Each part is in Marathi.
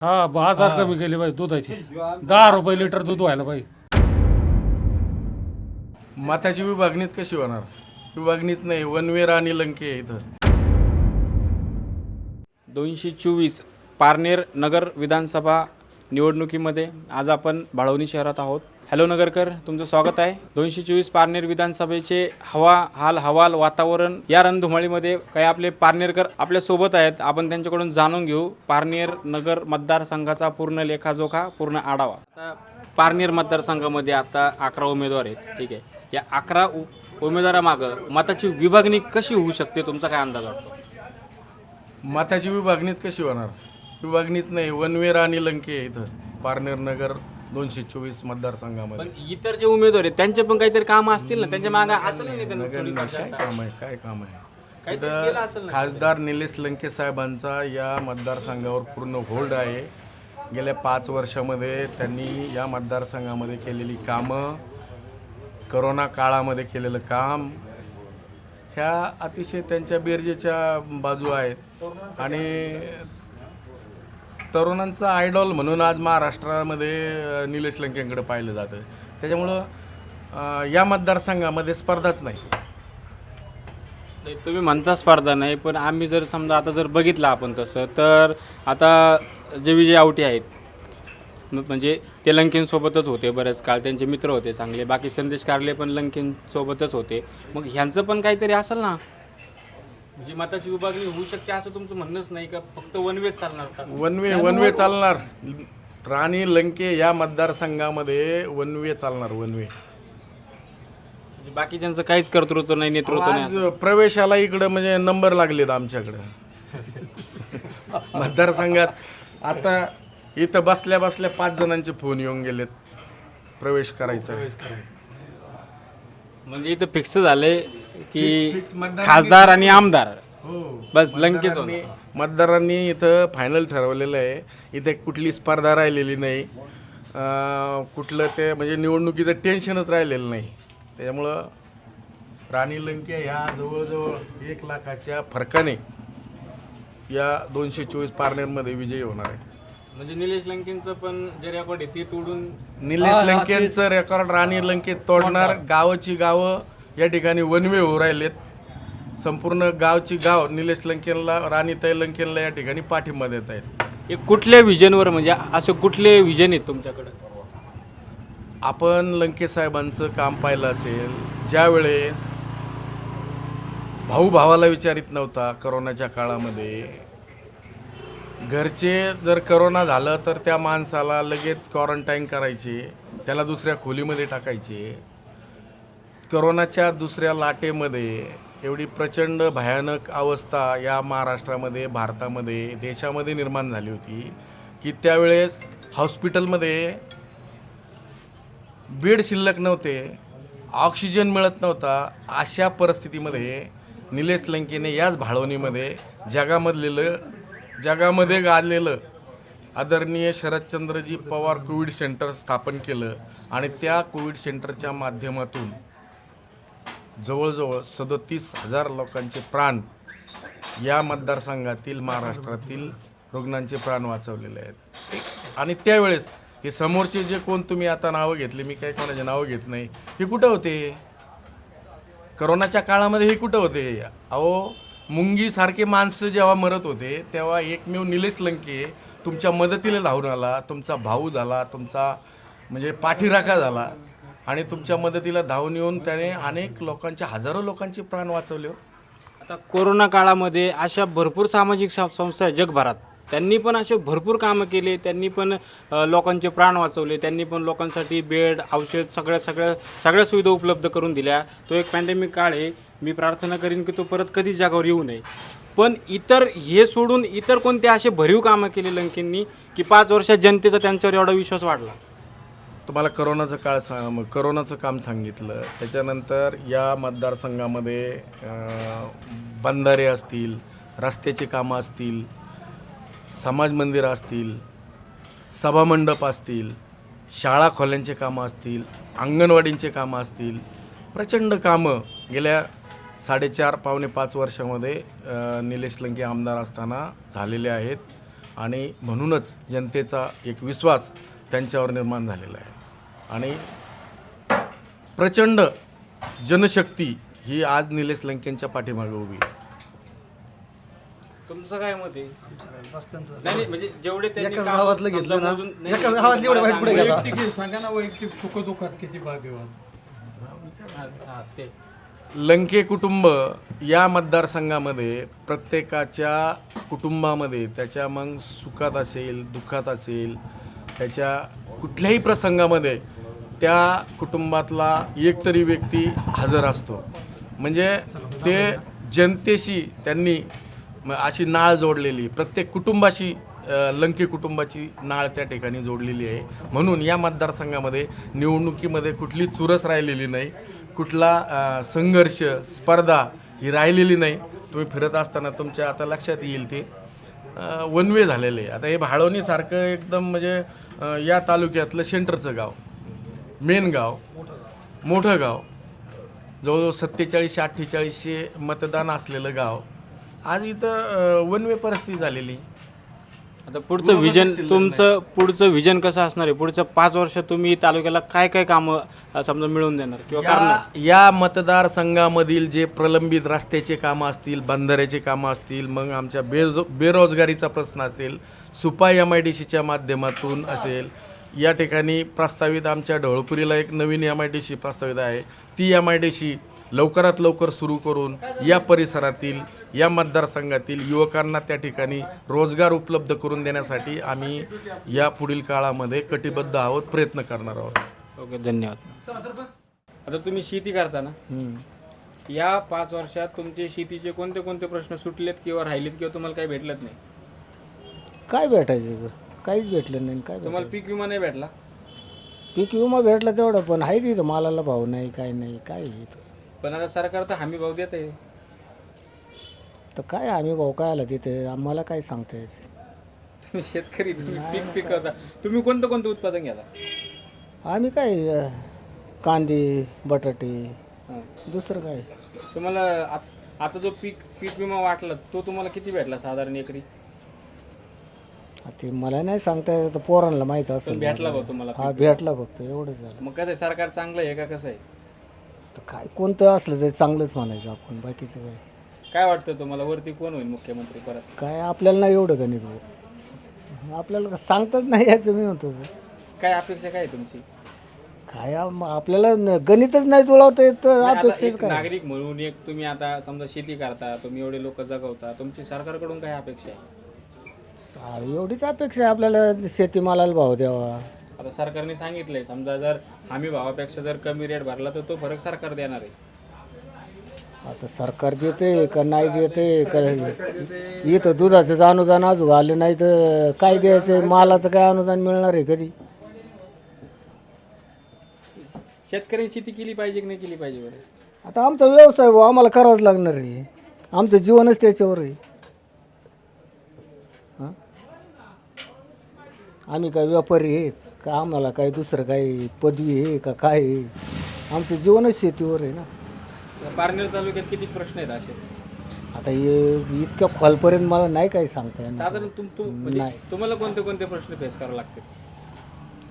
हा 1000 कमी केले पाहिजे दुधाची. 10 रुपये लिटर दूध व्हायला पाहिजे. मताची विभागणीच कशी होणार? विभागणीच नाही, वनवे राणी लंके आहे इथं. 224 पारनेर नगर विधानसभा निवडणुकीमध्ये आज आपण भाळवणी शहरात आहोत. हॅलो नगरकर, तुमचं स्वागत आहे. 224 पारनेर विधानसभेचे हवाल वातावरण या रणधुमाळीमध्ये काही आपले पारनेरकर आपल्या सोबत आहेत. आपण त्यांच्याकडून जाणून घेऊ पारनेर नगर मतदारसंघाचा पूर्ण लेखाजोखा, पूर्ण आढावा. आता पारनेर मतदारसंघामध्ये आता 11 उमेदवार आहेत. ठीक आहे, या 11 उमेदवारामागं मताची विभागणी कशी होऊ शकते, तुमचा काय अंदाज वाटतो? मताची विभागणीच कशी होणार? विभागणीच नाही, वनवे राणी लंके आहे इथं पारनेर नगर 224 मतदारसंघामध्ये. पण इतर जे उमेदवार आहेत त्यांचे पण काहीतरी काम असतील ना, त्यांच्या मागे असेल नाही त्यांना नगर थोडी काय काम आहे? काय काम आहे? काहीतरी केलं असेल इथं ना. खासदार निलेश लंके साहेबांचा या मतदारसंघावर पूर्ण होल्ड आहे. गेल्या 5 वर्षामध्ये त्यांनी या मतदारसंघामध्ये केलेली कामं, करोना काळामध्ये केलेलं काम, ह्या अतिशय त्यांच्या बेरजेच्या बाजू आहेत. आणि तरुणांचा आयडॉल म्हणून आज महाराष्ट्रामध्ये निलेश लंकेंकडे पाहिलं जातं. त्याच्यामुळं या मतदारसंघामध्ये स्पर्धाच नाही. नाही, तुम्ही म्हणता स्पर्धा नाही, पण आम्ही जर समजा आता जर बघितलं आपण तसं, तर आता जे विजय आवटी आहेत म्हणजे ते लंकेंसोबतच होते बरेच काळ, त्यांचे मित्र होते चांगले. बाकी संदेश कारले पण लंकेंसोबतच होते. मग ह्यांचं पण काहीतरी असेल ना, म्हणजे मताची विभागणी होऊ शकते असं तुमचं म्हणणंच नाही का? फक्त वनवेच चालणार का? वनवे चालणार. राणी लंके या मतदारसंघामध्ये वनवे चालणार. वनवे म्हणजे बाकीच्यांचं काहीच कर्तृत्व नाही, नेतृत्व नाही. आज प्रवेशाला इकडं म्हणजे नंबर लागलेत आमच्याकडं मतदारसंघात. आता इथं बसल्या बसल्या 5 जणांचे फोन येऊन गेलेत प्रवेश करायचा. म्हणजे इथं फिक्स झाले की फिक्स मतदार खासदार आणि आमदार हो, बस लंकेच मतदारांनी इथं फायनल ठरवलेलं आहे. इथे कुठली स्पर्धा राहिलेली नाही, कुठलं ते म्हणजे निवडणुकीचं टेन्शनच राहिलेलं नाही. त्याच्यामुळं राणी लंके ह्या जवळजवळ 1 लाखाच्या फरकाने या 224 पारनेरमध्ये विजयी होणार आहे. म्हणजे निलेश लंकेंचं पण जे रेकॉर्ड आहे ते तोडून निलेश लंकेंचं रेकॉर्ड राणी लंके तोडणार. गावाची गावं या ठिकाणी वनवे होऊ राहिलेत. संपूर्ण गावची गाव निलेश लंकेंना, राणीताई लंकेंना या ठिकाणी पाठिंबा देत आहेत. हे कुठल्या विजनवर, म्हणजे असे कुठले विजन आहेत तुमच्याकडे? आपण लंके साहेबांचं काम पाहिलं असेल, ज्या वेळेस भाऊ भावाला विचारित नव्हता करोनाच्या काळामध्ये, घरचे जर करोना झालं तर त्या माणसाला लगेच क्वारंटाईन करायचे, त्याला दुसऱ्या खोलीमध्ये टाकायचे. करोनाच्या दुसऱ्या लाटेमध्ये एवढी प्रचंड भयानक अवस्था या महाराष्ट्रामध्ये, भारतामध्ये, देशामध्ये निर्माण झाली होती की त्यावेळेस हॉस्पिटलमध्ये बेड शिल्लक नव्हते, ऑक्सिजन मिळत नव्हता. अशा परिस्थितीमध्ये निलेश लंकेने याच भाळवणीमध्ये जगामध्ये गाजलेलं आदरणीय शरदचंद्रजी पवार कोविड सेंटर स्थापन केलं. आणि त्या कोविड सेंटरच्या माध्यमातून जवळजवळ 37,000 लोकांचे प्राण या मतदारसंघातील, महाराष्ट्रातील रुग्णांचे प्राण वाचवलेले आहेत. आणि त्यावेळेस हे समोरचे जे कोण तुम्ही आता नावं घेतली, मी काही कोणाचे नावं घेत नाही, हे कुठं होते करोनाच्या काळामध्ये? हे कुठं होते? अहो, मुंगीसारखे माणसं जेव्हा मरत होते तेव्हा एकमेव निलेश लंके तुमच्या मदतीला धावून आला. तुमचा भाऊ झाला, तुमचा म्हणजे पाठीराखा झाला आणि तुमच्या मदतीला धावून येऊन त्याने अनेक लोकांचे, हजारो लोकांचे प्राण वाचवले. आता कोरोना काळामध्ये अशा भरपूर सामाजिक संस्था आहेत जगभरात, त्यांनी पण असे भरपूर कामं केले. त्यांनी पण लोकांचे प्राण वाचवले. त्यांनी पण लोकांसाठी बेड, औषध, सगळ्या सुविधा उपलब्ध करून दिल्या. तो एक पॅन्डेमिक काळ आहे. मी प्रार्थना करीन की तो परत कधीच जगावर येऊ नये. पण हे सोडून इतर कोणते असे भरीव कामं केले लंकेंनी की 5 वर्षात जनतेचा त्यांच्यावर एवढा विश्वास वाढला? तुम्हाला करोनाचं काम सांगितलं. त्याच्यानंतर या मतदारसंघामध्ये बंधारे असतील, रस्त्याची कामं असतील, समाज मंदिरं असतील, सभामंडप असतील, शाळा खोल्यांचे कामं असतील, अंगणवाडींचे कामं असतील, प्रचंड कामं गेल्या 4.5 पावणे 5 वर्षामध्ये निलेश लंके आमदार असताना झालेले आहेत. आणि म्हणूनच जनतेचा एक विश्वास त्यांच्यावर निर्माण झालेला आहे आणि प्रचंड जनशक्ती ही आज निलेश लंकेंच्या पाठीमागे उभी आहे. तुमचं काय मत आहे? नाही, म्हणजे जेवढे त्यांनी एकाच कामं गावातलं घेतलं ना, मोजून- नाही, एकाच गावातलं एवढं वाईट पुढे गेला. वैयक्तिक सांगा ना, वैयक्तिक सुखदुःखात किती भाग्यवान. हा, ते लंके कुटुंब या मतदारसंघामध्ये प्रत्येकाच्या कुटुंबामध्ये त्याच्या मग सुखात असेल दुःखात असेल त्याच्या कुठल्याही प्रसंगामध्ये त्या कुटुंबातला एक तरी व्यक्ती हजर असतो. म्हणजे ते जनतेशी त्यांनी अशी नाळ जोडलेली प्रत्येक कुटुंबाशी लंके कुटुंबाची नाळ त्या ठिकाणी जोडलेली आहे. म्हणून या मतदारसंघामध्ये निवडणुकीमध्ये कुठली चुरस राहिलेली नाही, कुठला संघर्ष स्पर्धा ही राहिलेली नाही. तुम्ही फिरत असताना तुमच्या आता लक्षात येईल ते वन वे झालेले आहे. आता हे भाळवणीसारखं एकदम म्हणजे या तालुक्यातलं सेंटरचं गाव, मेन गाव, मोठं गाव, जवळजवळ 4700-4800 मतदान असलेलं गाव आज इथं वन वे परिस्थिती झालेली. आता पुढचं विजन, तुमचं पुढचं विजन कसं असणार आहे? पुढचं 5 वर्ष तुम्ही तालुक्याला काय काय कामं समजा मिळवून देणार किंवा करणार? या मतदारसंघामधील जे प्रलंबित रस्त्याचे कामं असतील, बंधाऱ्याचे कामं असतील, मग आमच्या बेरोजगारीचा प्रश्न असेल, सुपाई MIDCच्या माध्यमातून असेल, या ठिकाणी प्रस्तावित आमच्या ढवळपुरीला एक नवीन MIDC प्रस्तावित आहे. ती MIDC लवकरात लवकर सुरू करून या परिसरातील या मतदारसंघातील युवकांना त्या ठिकाणी रोजगार उपलब्ध करून देण्यासाठी आम्ही या पुढील काळामध्ये कटिबद्ध आहोत, प्रयत्न करणार आहोत. ओके, धन्यवाद. आता तुम्ही शेती करता ना, या 5 वर्षात तुमचे शेतीचे कोणते कोणते प्रश्न सुटलेत किंवा राहिलेत किंवा तुम्हाला काही भेटलत नाही? काय भेटायचं? काहीच भेटलं नाही. काय तुम्हाला पीक विमा नाही भेटला? पीक विमा भेटला तेवढं, पण आहे तिथं मालाला भाव नाही, काय नाही, काय इथं. पण आता सरकार तर हमी भाव देत आहे. तर काय आम्ही भाऊ काय आला तिथे, आम्हाला काय सांगता यायचं. तुम्ही शेतकरी, तुम्ही पीक पिकवता, तुम्ही कोणतं कोणतं उत्पादन घेता? आम्ही काय कांदे, बटाटे, हां. दुसरं काय. तुम्हाला आता जो पीक विमा वाटला तो तुम्हाला किती भेटला साधारण एकरी? ते मला नाही सांगता येत, पोरांना माहीत असेल. भेटला भाऊ तुम्हाला? हा, भेटला फक्त, एवढंच झालं. मग कसं आहे, सरकार चांगलं आहे का कसं आहे? तर काय कोणतं असलं तरी चांगलंच म्हणायचं आपण, बाकीचं काय. काय वाटतं तुम्हाला, वरती कोण होईल मुख्यमंत्री परत? काय आपल्याला नाही एवढं गणित भाऊ, आपल्याला सांगताच नाही याचं. मी म्हणतो काय अपेक्षा काय आहे तुमची? काय आपल्याला गणितच नाही जुळवता येत, आता अपेक्षाच एक काय. नागरिक म्हणून एक तुम्ही आता समजा शेती करता, तुम्ही एवढे लोक जगवता, तुमची सरकारकडून काय अपेक्षा आहे? एवढीच अपेक्षा आहे आपल्याला, शेतीमालाला भाव द्यावा. आता सरकारने सांगितलंय समजा जर हमी भावापेक्षा जर कमी रेट भरला तर तो फरक सरकार देणार आहे. आता सरकार देते का नाही देते का, इथं दुधाचं अनुदान अजून आलं नाही तर काय द्यायचं, मालाचं काय अनुदान मिळणार आहे कधी. शेतकऱ्यांनी शेती केली पाहिजे की नाही केली पाहिजे बरं? आता आमचा व्यवसाय भाऊ, आम्हाला करावाच लागणार आहे, आमचं जीवनच त्याच्यावर आहे. हां, आम्ही काय व्यापारी आहेत का, आम्हाला काय दुसरं काही पदवी आहे का काय आहे, आमचं जीवनच शेतीवर आहे ना. पारनेर तालुक्यात किती प्रश्न आहेत असे? आता हे इतक्या खोलपर्यंत मला नाही काही सांगता येणार. साधारण म्हणजे तुम्हाला कोणते कोणते प्रश्न फेस करावे लागतील?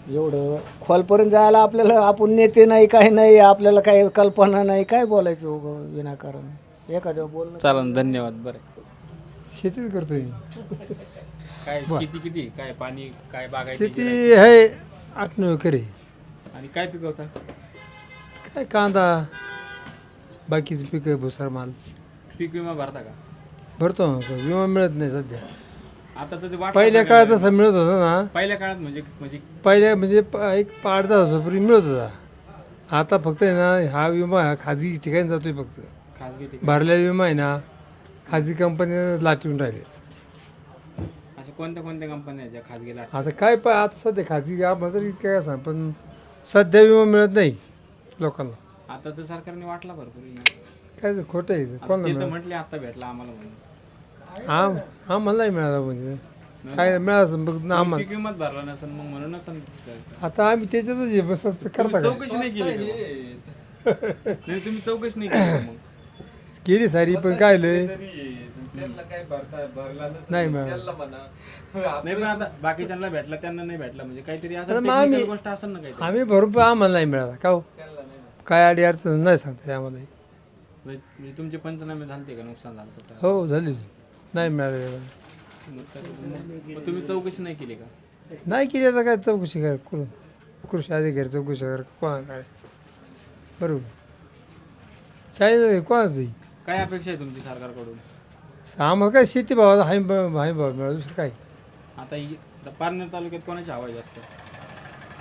एवढं खोलपर्यंत जायला आपल्याला, आपण नेते नाही, काय नाही, आपल्याला काही कल्पना नाही, काय बोलायचं उगं विनाकारण एखाद्या बोलणं. चालेल, धन्यवाद. बरं, शेतीच करतोय. काय शेती किती, काय पाणी, काय बागायती शेती आहे 8-9 एकर आहे. आणि काय पिकवता? काय कांदा, बाकीचं पीक आहे, भुसार माल. पीक विमा भरता का? भरतो, विमा मिळत नाही सध्या. आता तर ते वाटलं पहिल्या का? काळात असं मिळत होतं ना, पहिल्या काळात म्हणजे पहिल्या म्हणजे एक 8-10 वर्षापूर्वी मिळत होता. आता फक्त आहे ना, हा विमा हा खाजगी ठिकाणी जातोय फक्त. खाजगी ठिकाणी भरलेला विमा आहे ना, खाजगी कंपन्या लाटून राहिलेत. अशा कोणत्या कोणत्या कंपन्या आहेत ज्या खाजगी लाट? आता काय आता सध्या खाजगी आपण तर इतकं काय सांग, पण सध्या विमा मिळत नाही लोकांना. आता तर सरकारने वाटला भरपूर. काय ते खोटं आहे, कोणाला ते तर मिळालं? म्हटले आता भेटला आम्हाला म्हणून. हा मला नाही मिळाला म्हणजे काय मिळालं मग आम्हाला. पीक विमाच भरला नसेल मग म्हणून नसेल. आता आम्ही त्याच्यातच आहे, बस करता का चौकशी नाही केली का? नाही, तुम्ही चौकशी नाही केली का मग? केली सारी, पण काय लय नाही मिळाला. नाही पण आता बाकीच्यांना भेटला त्यांना नाही भेटला म्हणजे काहीतरी आता असं मग आम्ही- technical गोष्ट असेल ना काहीतरी. आम्ही भरपूर आम्हाला नाही मिळाला का हो? काय अडी अडचण नाही सांगता आम्हाला. म्हणजे तुमचे पंचनामे झालते का नुकसान झालं होतं? हो झाली नाही मिळालं. मग तुम्ही चौकशी नाही केली का? नाही केली आता काय चौकशी कर करून कृषी अधिकारी चौकशी कर कोणा काय बरोबर चालेल कोणाचं काय अपेक्षा आहे तुमची सरकारकडून? आम्हाला काय शेती भावाला हाय भाव मिळाला दुसरं काय. आता पारनेर तालुक्यात कोणाची हवा आहे जास्त?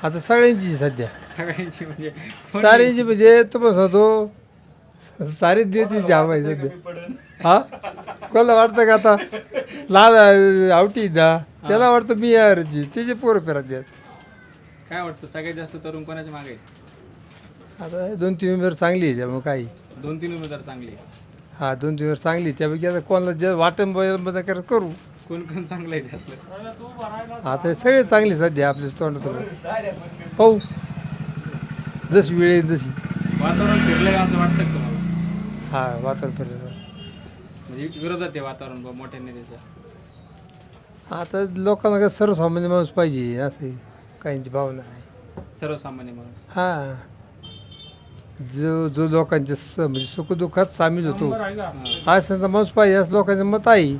आता सगळ्यांची सध्या सगळ्यांची म्हणजे साऱ्यांची म्हणजे तुम्हाला सांगतो सारी देतीची हवा आहे सध्या. हा कोणाला वाटतं का आता लहान आवटी दा त्याला वाटतं मी यारची त्याचे पोरं फिरत द्यात. काय वाटतं सगळ्यात जास्त तरुण कोणाच्या मागे आहे? आता 2-3 उमेदवार चांगली आहे त्यामुळे काही 2-3 उमेदवार चांगले. हा 2-3 उमेदवार चांगली त्यापैकी आता कोणाला जे वाटण बदल करत करू. कोण कोण चांगलं आहे त्यातलं? आता सगळे चांगले सध्या आपल्या तोंडासमोर पाहू जशी वेळ येईल तशी. वातावरण फिरलंय असं वाटतं का तुम्हाला? हा वातावरण फिरलं. म्हणजे विरोधात आहे वातावरण मोठ्या नेत्याच्या. आता लोकांना काय सर्वसामान्य माणूस पाहिजे असे काहींची भावना आहे. सर्वसामान्य म्हणून हा जो जो लोकांच्या म्हणजे सुखदुःखात सामील होतो असं माणूस पाहिजे असं लोकांचं मत आहे.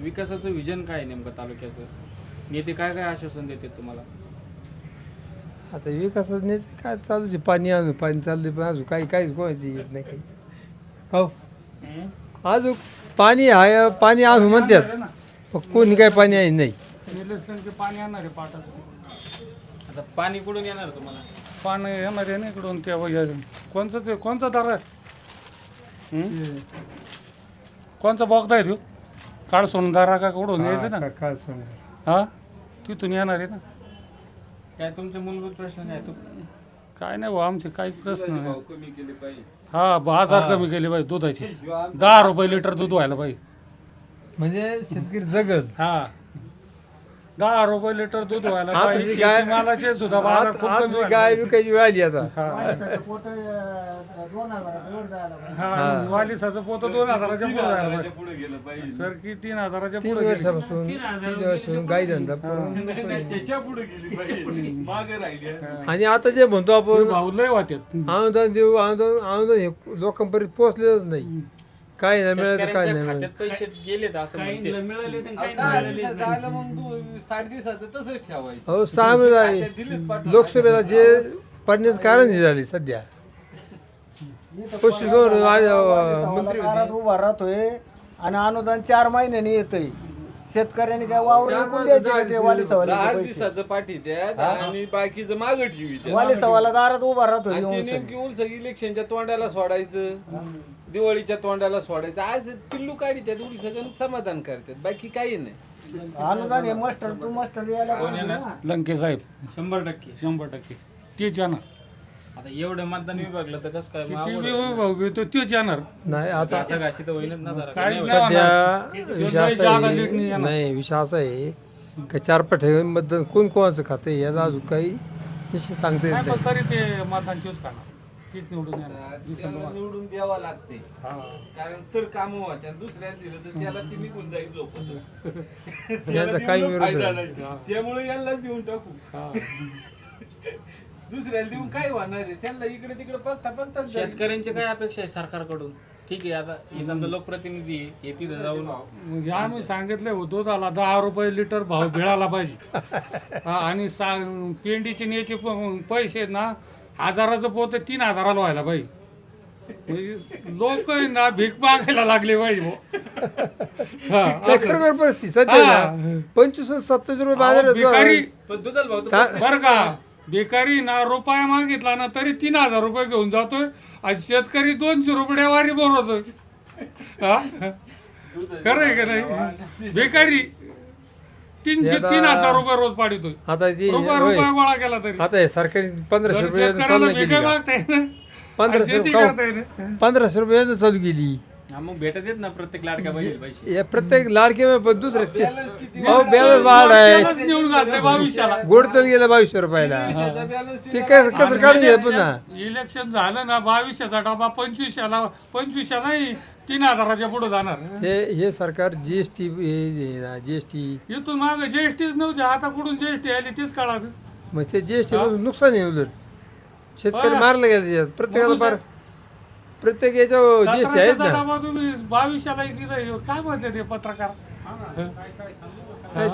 विकासाचं विजन काय आहे नेमकं तालुक्याचं? नेते काय काय आश्वासन देतात तुम्हाला? आता विकासात नाही काय चालूच आहे. पाणी आणू पाणी चाललं पण अजून काही काही कोणाची येत नाही काही. हो अजून पाणी आहे पाणी आणू म्हणतात पण कोणी काय पाणी आहे नाही. पाणी येणार आहे पाटात. आता पाणी कुठून येणार तुम्हाला? पाणी येणार आहे ना इकडून त्या कोणचा दार आहे? कोणचा बोगदा आहे तो? काळ सोनदारा का कुठून यायचं ना? काय सांगू. हा तिथून येणार आहे ना. काय तुमचे मूलभूत प्रश्न काय? काय नाही भाऊ आमचे काहीच प्रश्न नाही. हा बाजार कमी केले पाहिजे दुधाचे. 10 रुपये लिटर दूध व्हायला पाहिजे. म्हणजे शेतकरी जगल. हा 10 रुपये लिटर दूध व्हायला आता पाहिजे. जी गाय- शेतीमालाचे सुद्धा बाजार खूप कमी आज व्हायला गाय विकायची वेळ आली आता. हा वालिसाचं पोतं 2000च्या पुढे जायला पाहिजे. सर की 3000च्या 3 पुढे वर्षापासून 3 वर्षापासून गाई धंदा करून. आणि आता जे म्हणतो आपण भाऊ लय वाटत. अनुदान देऊ अनुदान हे लोकांपर्यंत पोहोचलेलंच नाही. काय नाही मिळालं काय नाही मिळालं. खात्यात पैसे गेलेत असं म्हणते. हो 6 महिने आहे. लोकसभेला जे पडण्याचं कारण हे झाले सध्या पशुधन मंत्री दारात उभा राहतोय आणि अनुदान 4 महिन्यांनी येतंय. शेतकऱ्यांनी काय वावर विकून द्यायचे का ते वाली सवाला दिवसाचं पाठी द्या आणि बाकीचं माग ठेवी वाली सवाला दारात उभा राहतोय आणि येऊन ते नेमकी उलस इलेक्शनच्या तोंडाला सोडायचं, दिवाळीच्या तोंडाला सोडायचं. आज पिल्लू काढी त्यात उलसगन समाधान करतात, बाकी काही नाही. अनुदान हे मास्टर तू मास्टर यायला पाहिजे ना. लंके साहेब 100%. तेच येणार. आता एवढं मतदान विभागलं तर कसं काय? मग किती अवघड बी आहे. भाऊ घेतो तेच येणार. नाही आता असं घाशी तर होईनच ना जरा. काहीच नाही नाही सध्या होणार. विषय लय असा जागा आहे लीड नाही येणार. नाही विषय असा आहे का 4 मतदान कोण कोणाचं खाते याचा अजून काही निश्चित सांगता येत नाही, नाही. पण तरी ते मतदान तेच करणार. तेच निवडून येणार. त्याला निवडून द्यावा लागते, हा. कारण तर काम व्हायच्या. दुसऱ्याला दिलं तर त्याला ती निघून जाईल झोपत. याचा काही विरोध फायदा नाही. नाही, त्यामुळे यांनाच देऊन टाकू. हा. दुसऱ्याला देऊन काय होणार आहे? त्यांना इकडे तिकडे बघता शेतकऱ्यांची काय अपेक्षा आहे सरकारकडून? ठीक आहे आता हे समजा लोकप्रतिनिधी आहे, हे तिथं जाऊन मग आम्ही सांगितले दुधाला 10 रुपये लिटर भाव मिळाला पाहिजे. हा, आणि पेंडीचे न्यायचे पैसे आहेत ना 1000चं पोत 3000ला व्हायला पाहिजे. लोक ना भीक मागायला लागले पाहिजे. हा, हे असं. खरोखर परिस्थिती सध्या हा. ना 25-27 रुपये बाजार भिकारी पण दुधाला भाव तर बर का बेकारी ना रुपया मागितला ना तरी 3000 रुपये घेऊन जातोय. आणि शेतकरी 200 रुपये वारी भरवतोय. हा? खरं आहे का नाही? बेकारी 3000 रुपये रोज पाडितोय. आता ती रुपया गोळा केला तरी आता हे सरकारी 1500 रुपये शेतकऱ्याला चालू केली बेकार का? मागताय ना. 1500 शेती रुपये करताय ना. 1500 रुपये चालू केली. हा, मग भेटत येत ना प्रत्येक लाडक्या बहिणीला पैसे. या प्रत्येक लाडके पण दुसरे बॅलन्स वाढ आहे. त्यालाच नेऊन घातले 2200ला. गोड तर गेलं 2200 रुपयाला. ते कसं काढून घ्या पुन्हा. इलेक्शन झालं ना 2200चा डबा 2500ला 2500 नाही 3,000च्या पुढे जाणार. हे सरकार GST इथून मागे जीएसटीच नव्हती, आता कुठून जीएसटी आली तीच कळालं. मग ते GST पासून नुकसान आहे उलट शेतकरी मारले गेले त्याच्यात प्रत्येकाला फार प्रत्येक याच्यावर GST आहेच 1700चा ना. डबा तुम्ही 2200ला दिलं, काय म्हणते ते पत्रकार?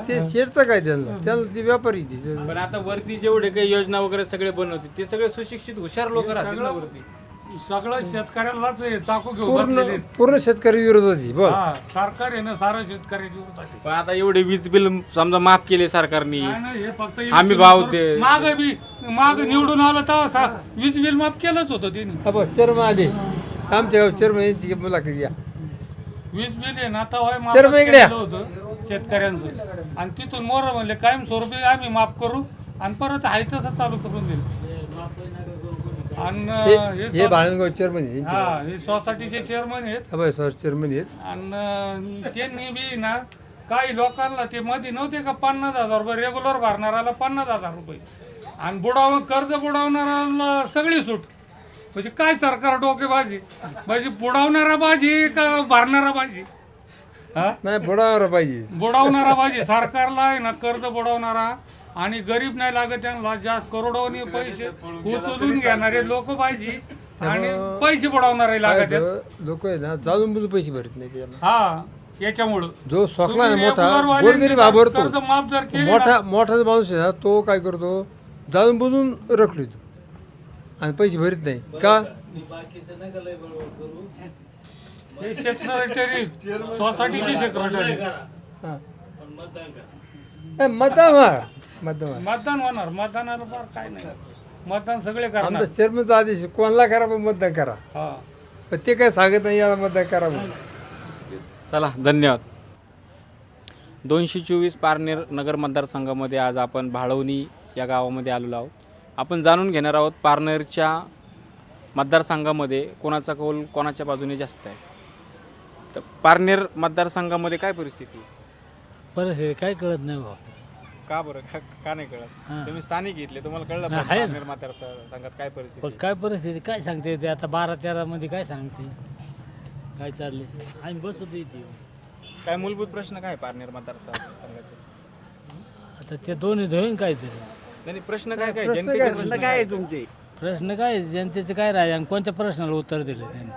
ते शेडचं काय त्यांना ती व्यापारी ती पण आता वरती जेवढे काही योजना वगैरे सगळे बनवते ते सगळे सुशिक्षित हुशार लोक राहतील ना वरती. सगळं शेतकऱ्यालाच हे चाकू घेऊन पूर्ण बसलेले. पूर्ण शेतकरी विरोधाची बोल. हा, सरकार आहे ना सारं शेतकऱ्याच्या विरोधात आहे. पण आता एवढे वीज बिल समजा माफ केले सरकारने, नाही, नाही, हे फक्त आम्ही भाव दे- माग निवडून आलं तेव्हा वीज बिल माफ केलंच होतं त्यांनी. हा चर्म आले आमच्या गाव चर्म यांची मुलाखत घ्या. वीज बिल आहे ना तेव्हा माफ चर्म इकडे या. केलं होतं शेतकऱ्यांचं, आणि तिथून मोर म्हणले कायमस्वरूपी आम्ही माफ करू आणि परत आहे तसं चालू करून दिलं. आणि हे बाळनगाव चेअरमन आहे यांचे. हा, हे सोसायटीचे चेअरमन आहेत. हा बाई सर चेअरमन आहेत. आणि त्यांनी बी ना काही लोकांना ते मध्ये नव्हते का 50,000 रुपये रेग्युलर भरणाऱ्याला 50,000 रुपये आणि कर्ज बुडवणाऱ्याला सगळी सूट. म्हणजे काय सरकार डोकेबाजी, म्हणजे बुडवणारा बाजी का भरणारा बाजी? हा, नाही बुडावर पाहिजे. बुडवणारा बाजी सरकारला आहे ना, कर्ज बुडवणारा आणि गरीब नाही लागत त्यांना, ज्या करोडोनी पैसे उचलून घेणारे लोक पाहिजे आणि पैसे बुडवणारे लागत आहेत. लोक आहे ना जाणून बुजून पैसे भरत नाही त्याला. हा, याच्यामुळं जो सोकला तुम्ही मोठा regular वाल्यांनी गोरगरीब जर भरतो. कर्ज माफ जर केले ना, मोठा माणूस आहे ना तो काय करतो जाणून बुजून रखडतो आणि पैसे भरीत नाही का. हे सेक्रेटरी सोसायटीचे सेक्रेटरी हा. मतदान मार मतदान मतदान होणार, मतदानाला फार काय नाही, मतदान सगळे करणार. आमचा चेअरमनचा आदेश आहे, कोणाला करा पण मतदान करा. हा, पण ते काय सांगत नाही याला मतदान करा म्हणून. चला धन्यवाद. 224 पारनेर नगर मतदारसंघामध्ये आज आपण भाळवणी या गावामध्ये आलेलो आहोत. आपण जाणून घेणार आहोत पारनेरच्या मतदारसंघामध्ये कोणाचा कौल कोणाच्या बाजूने जास्त आहे. तर पारनेर मतदारसंघामध्ये काय परिस्थिती आहे? परिस्थिती काय कळत नाही भाऊ. का बरं का नाही कळत? तुम्ही स्थानिक घेतले, तुम्हाला कळलं आहे पाहिजे ना. पारनेर मतदारसंघात काय परिस्थिती पण आहे? काय परिस्थिती काय सांगते ते आता 12-13 मध्ये काय सांगते काय चालले आम्ही बसतो इथे. काय मूलभूत प्रश्न काय आहे पारनेर मतदारसंघाचे? आता ते दोन्ही धुईन काहीतरी. नाही प्रश्न काय काय जनतेचे प्रश्न काय आहे तुमचे? प्रश्न काय जनतेचे काय राहिले आणि कोणत्या प्रश्नाला उत्तर दिले त्यांनी?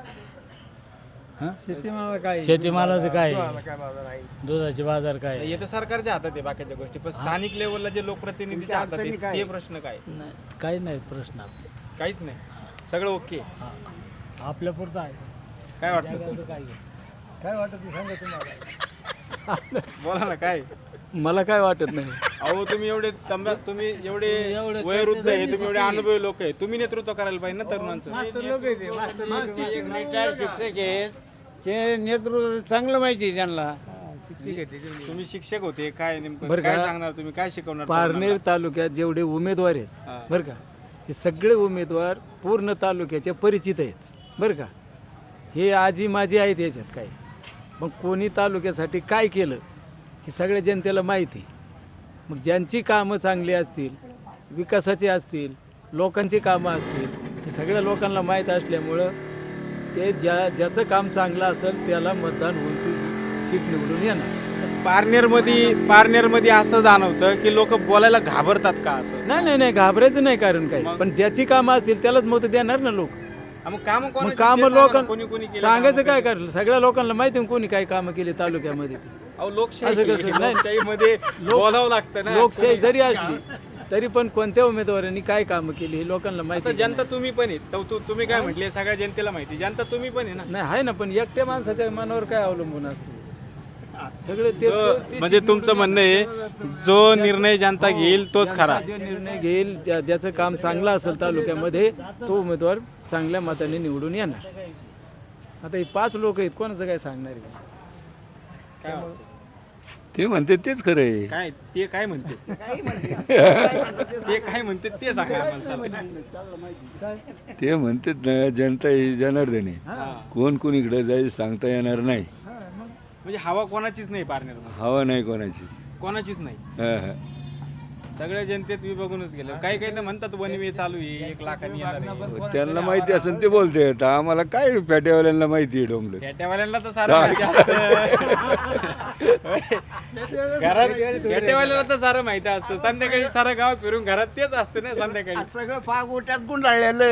शेतीमालाला काय शेतीमालाचं काय काय बाजार आहे. दुधाचे बाजार काय येत्या सरकारच्या हातात आहे बाकीच्या गोष्टी, पण स्थानिक लेवलला जे लोकप्रतिनिधीच्या हातात आहे ते प्रश्न काय? नाही काही नाही प्रश्न आपले. काहीच नाही, सगळं ओके. आपल्या पुरतं आहे काय वाटतं? जगाचं काय काय वाटत नाही सांगा तुम्हाला. बोला ना काय. मला काय वाटत नाही. अहो तुम्ही एवढे तुम्ही एवढे वयोवृद्ध आहे, तुम्ही एवढे अनुभवी लोक आहे, तुम्ही नेतृत्व करायला पाहिजे ना तरुणांचं. रिटायर्ड शिक्षक आहेत ते नेतृत्व चांगलं माहिती आहे त्यांना. तुम्ही शिक्षक होते, काय नेमकं बरं काय का? सांगणार तुम्ही, काय शिकवणार पारनेर तालुक्यात जेवढे उमेदवार आहेत हा. बरं का, हे सगळे उमेदवार पूर्ण तालुक्याचे परिचित आहेत बरं का. हे आजी माझी आहेत याच्यात काय, मग कोणी तालुक्यासाठी काय केलं हे सगळ्या जनतेला माहिती आहे. मग ज्यांची कामं चांगली असतील, विकासाची असतील, लोकांची कामं असतील, हे सगळ्या लोकांना माहीत असल्यामुळं ते ज्याचं काम चांगलं असेल त्याला मतदान होऊन ती सीट निवडून येणार. पारनेरमध्ये असं जाणवतं की लोक बोलायला घाबरतात का असं? नाही घाबरायचं नाही कारण काय, पण ज्याची कामं असतील त्यालाच मत देणार ना लोक. मग काम मग कामं कोणी लोकांना कोणी केलं सांगायचं कामं काय कधी? करायचं, सगळ्या लोकांना माहिती आहे कोणी काय कामं केली तालुक्यामध्ये ते. अहो लोकशाही असं कसं? नाही. लोकशाहीमध्ये बोलावं लागतं ना. लोकशाही जरी असली तरी पण कोणत्या उमेदवारांनी काय कामं केली हे लोकांना आता माहिती जनता तुम्ही पण आहे, तुम्ही काय म्हटले सगळ्या जनतेला माहिती, जनता तुम्ही पण आहे ना. नाही आहे ना, पण एकट्या माणसाच्या मनावर काय अवलंबून असते सगळं ते. म्हणजे तुमचं म्हणणं आहे जो निर्णय जनता घेईल तोच खरा. जो निर्णय घेईल ज्याचं काम चांगलं असेल तालुक्यामध्ये तो उमेदवार चांगल्या मताने निवडून येणार. आता हे 5 लोक आहेत, कोणाचं काय सांगणार आहे? काय वाटतं? ते म्हणते तेच खरं आहे. काय ते काय म्हणते ते काय म्हणते ते सांगा आम्हाला. चला. ते म्हणतात ना जनता ही जनार्दन आहे, कोण कोणीकडे जाईल सांगता येणार नाही. म्हणजे हवा कोणाचीच नाही पारनेरमध्ये, हवा नाही कोणाची. कोणाचीच नाही. हा, हा. सगळे जनतेत विभागूनच गेले. काही काही तर म्हणतात वनवे चालू आहे 1 लाखांनी येणार आहे. त्यांना माहिती असेल ते बोलते आम्हाला काय पेट्यावाल्यांना माहिती आहे डोंबलं. पेट्यावाल्यांना तर सारं माहिती असतं. घरात पेट्यावाल्याला तर सारं माहिती असतं. संध्याकाळी सारं गाव फिरून घरात तेच असतं ना संध्याकाळी. सगळं पागोट्यात गुंडाळलेलं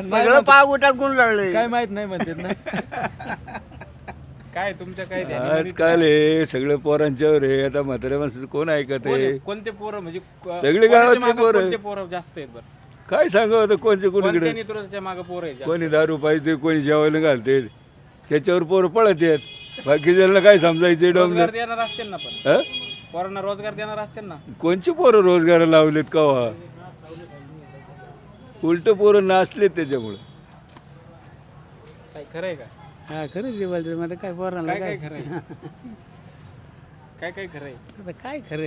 सगळं पागोट्यात गुंडाळलंय. काय माहित नाही म्हणतात ना. काय तुमच्या काय ध्यानी- आजकाल हे सगळं पोरांच्यावर आहे. आता म्हाताऱ्या माणसाचं कोण ऐकत आहे. कोणते पोरं म्हणजे सगळे कोणाच्या गावातले मागं पोरं. कोणते पोरं जास्त आहेत बरं? काय सांगावं आता कोणचे कोणत्या कोणीकडे. नेतृत्वाच्या मागे पोरं आहेत जास्त? कोणी दारू पाहिजे कोणी जेवायला घालते त्याच्यावर पोरं पळत आहेत. बाकीच्याला काय समजायचे डोंबलं. रोजगार देणार असतील ना पण हं? पोरांना रोजगार देणार असतील ना. कोणचे पोरं रोजगार लावलेत कवा. उलट पोरं नाचलेत त्याच्यामुळे. काय खरंय का? हा खरंच दिवाळी मध्ये काय पोरांना काय काय खरंय? काय काय खरंय? आता काय खरं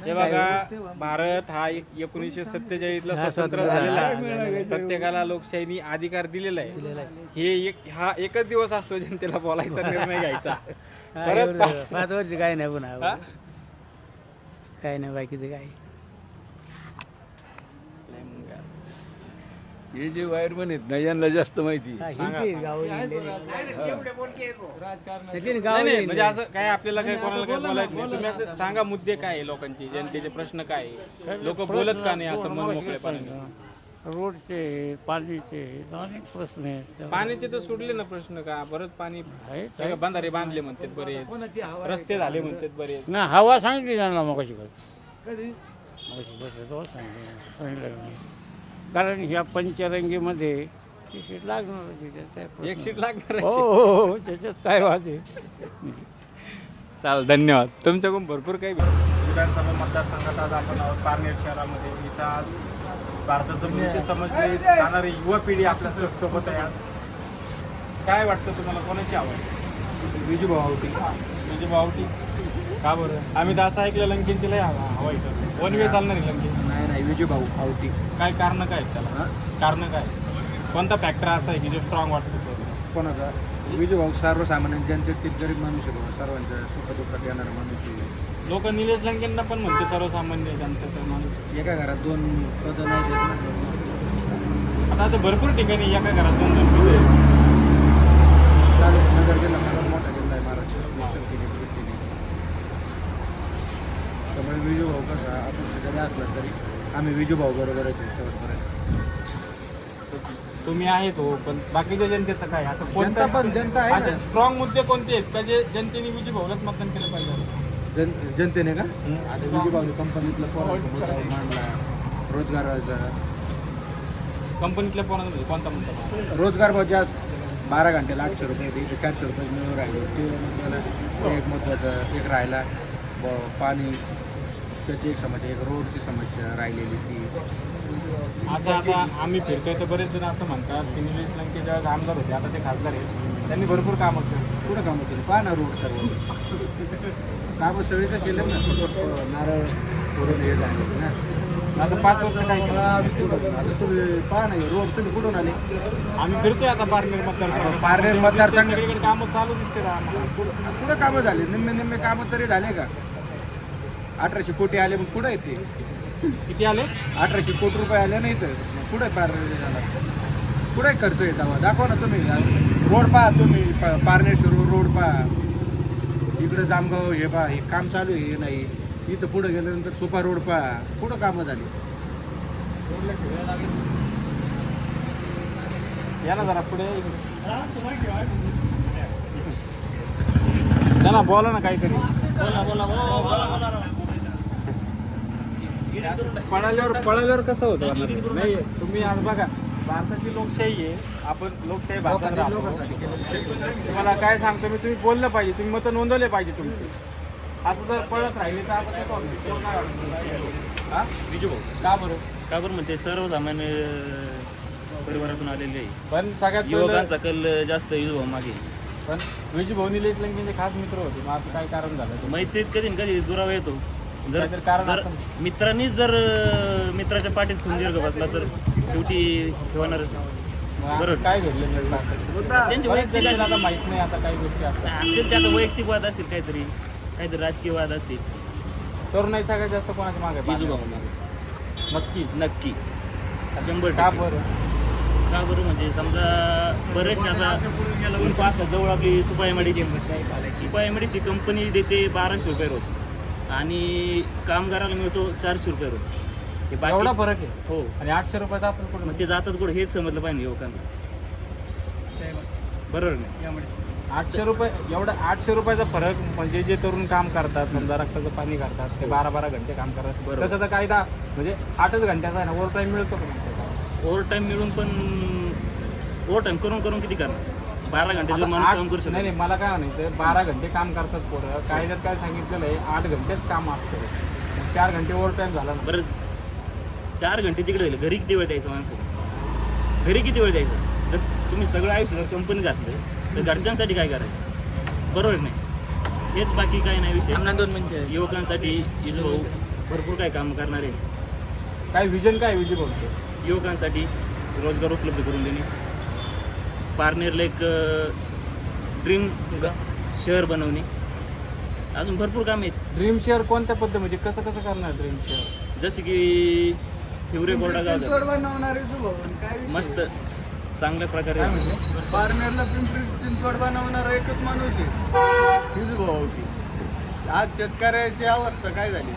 हे बघा भारत हा 1947 ला स्वतंत्र झालेला आहे. प्रत्येकाला लोकशाहीने अधिकार दिलेला आहे. हा एकच दिवस असतो जनतेला बोलायचा निर्णय घ्यायचा. परत 5 वर्ष काय नाही पुन्हा काय नाही बाकीचं काय. हे जे वायरमन आहेत ना यांना जास्त माहिती. नाही, नाही, म्हणजे असं काय आपल्याला काय कोणाला काय बोलायचं नाही. तुम्ही असं सांगा मुद्दे काय आहे लोकांचे, जनतेचे प्रश्न काय आहे, लोक बोलत का नाही असं मन मोकळेपणाने. रोडचे पाणीचे अनेक प्रश्न आहेत. पाण्याचे तर सोडले ना प्रश्न का बरंच पाणी काय का बंधारे बांधले म्हणतात बरेच, रस्ते झाले म्हणतात बरेच. ना हवा सांगितली जाणार मग कशी सांगितलं नाही. कारण ह्या पंचरंगीमध्ये ती सीट लागणार होती. एक सीट लागणार हो आहे. हो हो त्याच्यात काय वाद आहे. चालेल, धन्यवाद. तुमच्याकडून भरपूर काही विधानसभा मतदारसंघात आज आपण आहोत पारनेर शहरामध्ये. इथं आज भारताचं भविष्य समजले जाणारी युवा पिढी आपल्या सोबत आहे. काय वाटतं तुम्हाला, कोणाची आवड? विजूभाऊ आवटी. विजूभाऊ आवटी का बरं? आम्ही तर असं ऐकलं लंकेंची लय हवा इथं. वन वे चालणार आहे लंकेन. नाही विजूभाऊ आवटी. काय कारण काय आहेत त्याला? कारण काय, कोणता फॅक्टर असा आहे की जो स्ट्रॉंग वाटतो? कोणाचा? विजूभाऊ सर्वसामान्य जनतेतील गरीब माणूस आहे, सर्वांच्या सुखदुःखात येणारा माणूस आहे. लोक निलेश लंकेंना पण म्हणते सर्वसामान्य जनतेचा माणूस. एका घरात 2 पदं नाही देत ना. आता असं भरपूर ठिकाणी एका घरात 2-2 पदं आहेत. नगर जिल्हा सर्वात मोठा जिल्हा आहे महाराष्ट्रात लोकसंख्येने वृत्तीने. त्यामुळे विजूभाऊ कसा आपण जरी असला तरी आम्ही विजूभाऊ बरोबरच आहे शेवटपर्यंत. तुम्ही आहेत हो, पण बाकीच्या जनतेचं काय? असं जनता पण जनता आहे ना. स्ट्रॉंग मुद्दे कोणते आहेत का जे जनतेने विजयभाऊलाच मतदान केलं पाहिजे? जनतेने का आता विजूभाऊ कंपनीतला पोरांचा मुद्दा मांडला. रोजगाराचा कंपनीतल्या पोरांमध्ये कोणता मुद्दा? रोजगार भाव जास्त 12 घंट्याला 800 रुपये इथे 400 रुपये मिळून राहिले. ते मुद्द्याला एक महत्त्वाचं एक राहिला पाणी, त्याची एक समस्या, एक रोडची समस्या राहिलेली ती. असं आता आम्ही फिरतोय तर बरेच जण असं म्हणतात की निलेश लंके जेव्हा आमदार होते, आता ते खासदार आहेत, त्यांनी भरपूर कामं केली. कुठं कामं केली? पहा ना रोड सर्व कामं सगळी तर केलं ना. नारळ पुढून हे झाले ना. आता 5 वर्ष काय केलं? आता तुम्ही पहा ना रोड तुम्ही कुठून आले? आम्ही फिरतोय आता पारनेर मतदारसंघ. पारनेर मतदारसंघ सगळीकडे कामं चालू दिसते ना आम्हाला. कुठं कामं झाले? निम्मे कामं तरी झाले का? 1800 कोटी आले, मग कुठं येते? किती आले? 1800 कोटी रुपये आले नाही तर कुठे पारनेर झाला? कुठे खर्च येत दाखवा ना तुम्ही. रोड पहा तुम्ही, पारनेर शिरूर रोड पहा, इकडं जामगाव हे पहा, हे काम चालू आहे. हे नाही इथं पुढे गेल्यानंतर सुपा रोड पहा, कुठं कामं झाली? या ना जरा पुढे. चला बोला ना काहीतरी. पळाल्यावर कसं होतं? नाही तुम्ही आज बघा, भारताची लोकशाही आहे, आपण लोकशाही भारतात राहतो. तुम्हाला काय सांगतो मी, तुम्ही बोललं पाहिजे, तुम्ही मतं नोंदवले पाहिजे तुमचे. असं जर पळत राहिले तर आता कसं होतं? हा विजूभाऊ का बरं म्हणते सर्वसामान्य परिवारातून आलेले आहे, पण सगळ्यात युवकांचा कल जास्त विजूभाऊ मागे. पण विजूभाऊ निलेश लंकेचे खास मित्र होते, मग असं काय कारण झालं? मैत्रीत कधी न कधी दुरावा येतो. काहीतरी कारण जर असेल. मित्रांनीच जर मित्राच्या पाठीत खुंदीर बसला तर शेवटी ठेवणारच नाही. मग बरोबर. असं काय घडलं? त्यांची वैयक्तिक आता माहित नाही, आता काही गोष्टी असतात. असेल ते आता वैयक्तिक वाद असेल काहीतरी. काहीतरी राजकीय वाद असतील. तरुणाई सगळ्यात जास्त कोणाच्या मागे आहे? विजूभाऊ मागे. नक्की नक्की 100%. का बरं? का बरं म्हणजे समजा बरेचसे आता तुम्ही पाहता जवळ आपली सुपाईमडीची कंपनी देते 1200 रुपये रोज आणि कामगाराला मिळतो 400 रुपये रोज. हे बाकी- एवढा फरक आहे? हो. आणि 800 रुपये जातात कुठं? मग ते जातात कुठं हेच समजलं पाहिजे युवकांना. बरोबर नाही? 800 रुपये, एवढा 800 रुपयाचा फरक म्हणजे जे तरुण काम करतात, समजा रक्ताचं पाणी करतात, ते 12-12 घंटे काम करतात. बरोबर. तसं तर कायदा म्हणजे 8च घंट्याचा आहे ना, ओव्हर टाईम मिळतो का म्हणतो? ओव्हर टाईम मिळून पण ओव्हर टाईम करून किती करणार? 12 घंटे जर माणूस काम करू शकतो. नाही नाही, मला काय म्हणायचं, 12 घंटे काम करतात पोरं, कायद्यात काय सांगितलेलं आहे 8 घंटेच काम असतं. 4 घंटे ओव्हर टाईम झाला ना. बरं 4 घंटे तिकडे गेले, घरी किती वेळ द्यायचं माणसं? घरी किती वेळ द्यायचं? जर तुम्ही सगळं आयुष्य जर कंपनी घातलं तर घरच्यांसाठी काय करायचं? बरोबर नाही? हेच बाकी काय नाही विषय. युवकांसाठी विजूभाऊ भरपूर काय काम करणारे. काय विजन काय विजूभाऊचं? युवकांसाठी रोजगार उपलब्ध करून देणे, पारनेरला एक ड्रीम शहर बनवणे, अजून भरपूर काम आहेत. ड्रीम शेअर कोणत्या पद्धती, म्हणजे कसं कसं करणार ड्रीम शेअर? जसे की हिवरे बोर्डा गाव मस्त चांगल्या प्रकारे पारनेरला पिंपरी चिंचवड बनवणारा एकच माणूस आहे विजूभाऊ. आज शेतकऱ्याची अवस्था काय झाली?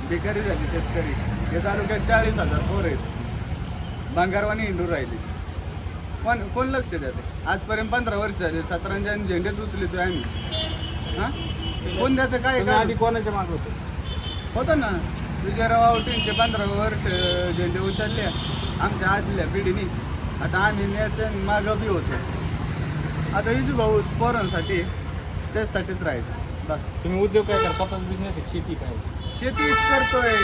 बेकारी झाली शेतकरी. या तालुक्यात 40,000 पोर आहेत, भांगारवाणी हिंडून राहिली. कोण लक्ष देते? आजपर्यंत 15 वर्ष झाले, 17 झेंडेच उचलितोय आम्ही. हां, कोण देतं? काय तुम्ही आधी कोणाच्या मागे होते? होतं ना, विजयराव आवटींचे 15 वर्ष झेंडे उचलले आमच्या आजल्या पिढीने. आता आम्ही नेते मागं बी होतो. आता विजूभाऊ पोरांसाठी त्याचसाठीच राहायचं बस. तुम्ही उद्योग काय करा? स्वतःच बिझनेस आहे, शेती काय? शेतीच करतोय.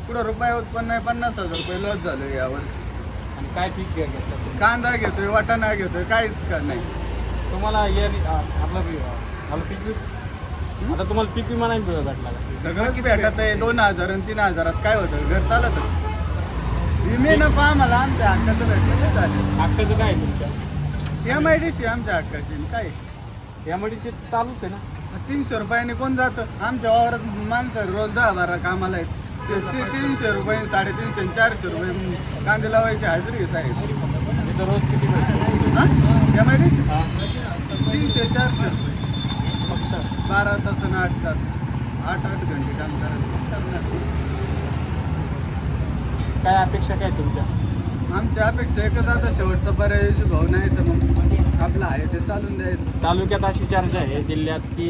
पुढं रुपये उत्पन्न आहे, 50,000 रुपये लॉस झालं यावर्षी. आणि काय पीक घेतलं तुम्ही? कांदा घेतोय, वाटाणा घेतोय, काहीच का नाही. तुम्हाला आपलं पीक आता तुम्हाला पीक विमा नाही भेटला का? सगळंच भेटत आहे. 2,000 आणि 3,000 काय होतं? घर चालत. विमे नको आम्हाला, आमच्या हक्काचं भेटलं झालं. हक्काचं काय आहे तुमच्या? MIDC आमच्या हक्काची काय यामध्ये चालूच आहे ना. 300 रुपयाने कोण जातं? आमच्या वावरात माणसं रोज 10-12 कामाला आहेत. ते 300 रुपये, 350, 400 रुपये कांदे लावायची हजेरी आहे साहेब. इथं रोज किती भेटतं? हां, MIDC 300-400 रुपये फक्त 12 तास आणि 8 तास, 8-8 घंटे काम करायचं. काय अपेक्षा काय तुमच्या? आमच्या अपेक्षा एकच, आता शेवटचा पर्याय विजूभाऊ नाही तर मग आपलं आहे ते चालून द्यायचं. तालुक्यात अशी चर्चा आहे जिल्ह्यात की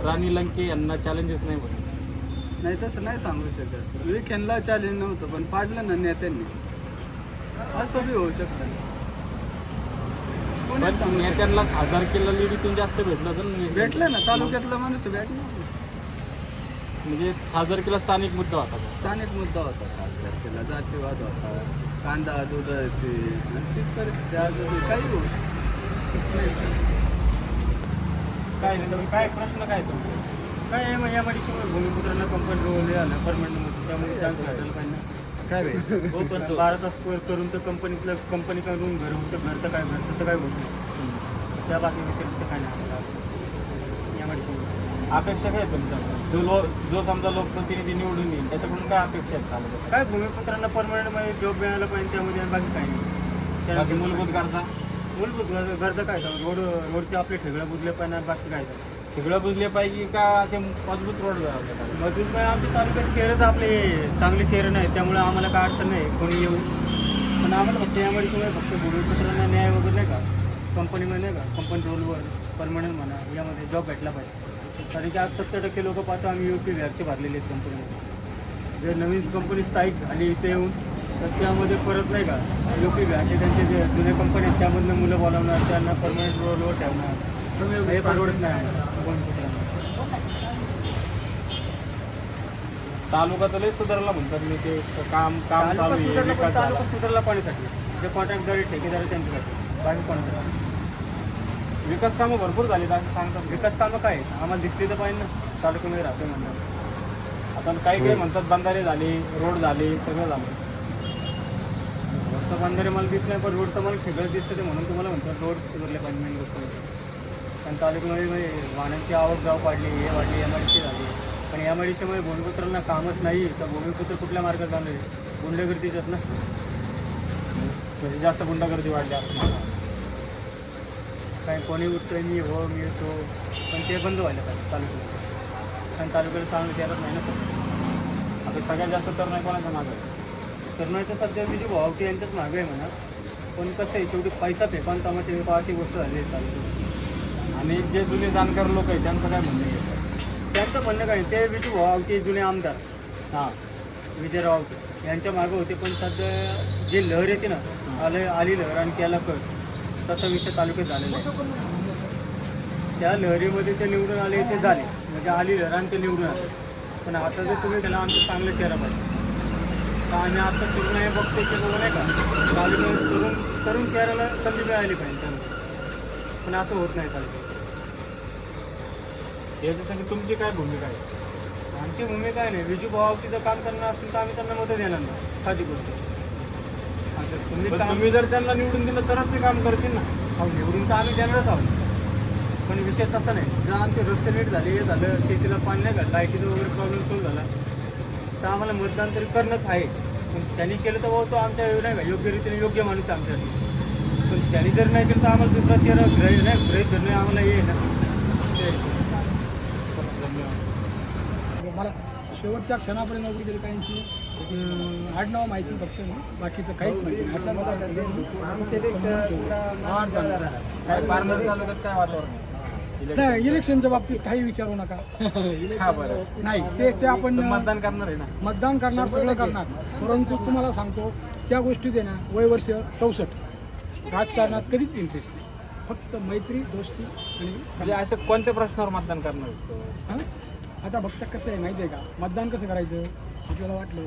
राणी लंके यांना चॅलेंजेस नाही म्हणून. नाही तसं नाही सांगू शकत. विखेनला चॅलेंज नव्हतं पण पाडलं ना नेत्यांनी, असं बी होऊ शकतं. पण नेत्यांना खासदार केला निधीतून जास्त भेटलं तर भेटलं ना, तालुक्यातला माणूस भेटला. म्हणजे खासदारकीला स्थानिक मुद्दा होता. स्थानिक मुद्दा होता, खासदारकीला जातीवाद होता, कांदा दुधाची तीच परिस्थिती आज काही होऊ शकत. काय नाही, काय प्रश्न काय तुमचे? काय आहे मग यामध्ये सगळं भूमिपुत्रांना कंपनी रोल आलं परमनंट, त्यामुळे चान्स भेटायला पाहिजे. काय रे हो पण 12 तास करून तर कंपनी करून घर होतं, घरचं काय घरचं तर काय होत नाही. त्या बाकी व्यतिरिक्त काय नाही आपल्याला यामध्ये. अपेक्षा काय तुमच्या? जो समजा लोकप्रतिनिधी निवडून येईल त्याच्याकडून काय अपेक्षा आहेत तालुक्यात? काय भूमिपुत्रांना परमनंटमध्ये जॉब मिळायला पाहिजे, त्यामध्ये बाकी काही नाही. बाकी मूलभूत गरजा? मूलभूत गरजा काय रोडचे आपले ठेगळं बुजले पाहिजे, बाकी काय ठिगळं बुजले पाहिजे का असे मजबूत रोड झाले? मजबूत पण आमच्या तालुक्यात शहरच आपले चांगले शहर नाही, त्यामुळे आम्हाला काय अडचण नाही कोणी येऊ. पण आम्हाला फक्त यामध्ये सगळं फक्त भूमिपुत्रांना न्याय वगैरे नाही का, कंपनीमध्ये नाही का, कंपनी रोलवर परमनंट म्हणा यामध्ये जॉब भेटला पाहिजे. कारण की आज 70% लोक पाहतो आम्ही UP बिहारचे भरलेले आहेत कंपनीमध्ये. जर नवीन कंपनी स्थायिक झाली इथे येऊन तर त्यामध्ये परत नाही का UP बिहारचे त्यांचे जे जुने कंपनी आहेत त्यामधनं मुलं बोलावणार, त्यांना परमनंट रोलवर ठेवणार, हे परवडत नाही आम्हाला भूमिपुत्रांना. तालुका तर लय सुधारला म्हणतात मी, ते काम चालू आहे. तालुका सुधारला पाण्यासाठी, जे कॉन्ट्रॅक्टदार ठेकेदार आहे त्यांच्यासाठी, बाकी कोणासाठी. विकास कामं भरपूर झालीत असं सांगतात. विकास कामं काय आहेत आम्हाला दिसली तर पाहिजे ना, तालुक्यामध्ये राहतो म्हणतात. आता काही म्हणतात बंधारे झाले, रोड झाले, सगळं झालं. रोडचं बंधारे मला दिसलं नाही, पण रोड तर मला ठिकाण दिसतं ते म्हणून तुम्हाला म्हणतात रोड सुधारले पाहिजे मेन गोष्ट. कारण तालुक्यामध्ये म्हणजे वाहनांची आवक जाव वाढली, हे वाढली, MIDC झाली. पण MIDCमुळे भूमिपुत्रांना कामच नाही, तर भूमिपुत्र कुठल्या मार्गात जाणार आहे? गुंडगर्दीच्यात ना, म्हणजे जास्त गुंडागर्दी वाढली असं. काही कोणी उठतोय मी येतो, पण ते बंद व्हायला पाहिजे तालुक्यामध्ये. कारण तालुक्याला चांगलं शहरात नाही ना सर. आता सगळ्यात जास्त तरुण कोणाच्या मागं आहे? तरुणाच्या सध्या विजू भावकी यांच्याच मागे आहे म्हणा. पण कसं आहे, शेवटी पैसा फेकान तमाशे अशी गोष्ट झाली आहे तालुक्यात. आणि जे जुने जाणकार लोक आहेत त्यांचं काय म्हणणं आहे? त्यांचं म्हणणं काय, ते विजू भावकी जुने आमदार हां, विजयराव आवटे यांच्या मागं होते. पण सध्या जी लहर येते ना, आली लहर आणि त्याला कळ, तसा विषय तालुक्यात झालेला आहे. त्या लहरीमध्ये ते निवडून आले, ते झाले म्हणजे आली लहर आणि ते निवडून आले. पण आता जर तुम्ही त्याला आमचं चांगलं चेहरा पाहिजे, तर आम्ही आता तरुण आहे बघते की बघा नाही का, तालुक्यात तरुण चेहऱ्याला संधी मिळाली पाहिजे त्यांना. पण असं होत नाही तालुक्यात. याच्यासाठी तुमची काय भूमिका आहे? आमची भूमिका आहे नाही, विजू भावकीचं काम करणार असेल तर आम्ही त्यांना मदत देणार नाही, साधी गोष्ट. अच्छा, तुम्ही जर त्यांना निवडून दिलं तरच ते काम करतील ना. निवडून तर आम्ही देणारच आहोत. पण विषय तसा नाही, जर आमचे रस्ते नीट झाले, हे झालं, शेतीला पाणी नाही का, लाईटीचा वगैरे प्रॉब्लेम सॉल्व्ह झाला, तर आम्हाला मतदान तरी करणंच आहे. पण त्यांनी केलं तर तो आमच्या नाही का योग्य रीतीने योग्य माणूस आहे आमच्यासाठी. पण त्यांनी जर नाही केलं तर आम्हाला दुसरा चेहरा ग्रहित धरणे आम्हाला ये ना. मला शेवटच्या क्षणापर्यंत नोकरी दिली काहींची आडनाव माहिती फक्त बाकीचं काहीच माहिती काय पारनेर तालुक्यात काय वातावरण आहे? नाही. इलेक्शनच्या बाबतीत काही विचारू नका. नाही, ते आपण मतदान करणार आहे ना. मतदान करणार, सगळं करणार. परंतु तुम्हाला सांगतो त्या गोष्टीत आहे ना, वय वर्ष 64, राजकारणात कधीच इंटरेस्ट नाही. फक्त मैत्री, दोस्ती आणि म्हणजे अशा कोणत्या प्रश्नावर मतदान करणार आहे? हां, आता फक्त कसं आहे माहिती आहे का, मतदान कसं करायचं, आपल्याला वाटलं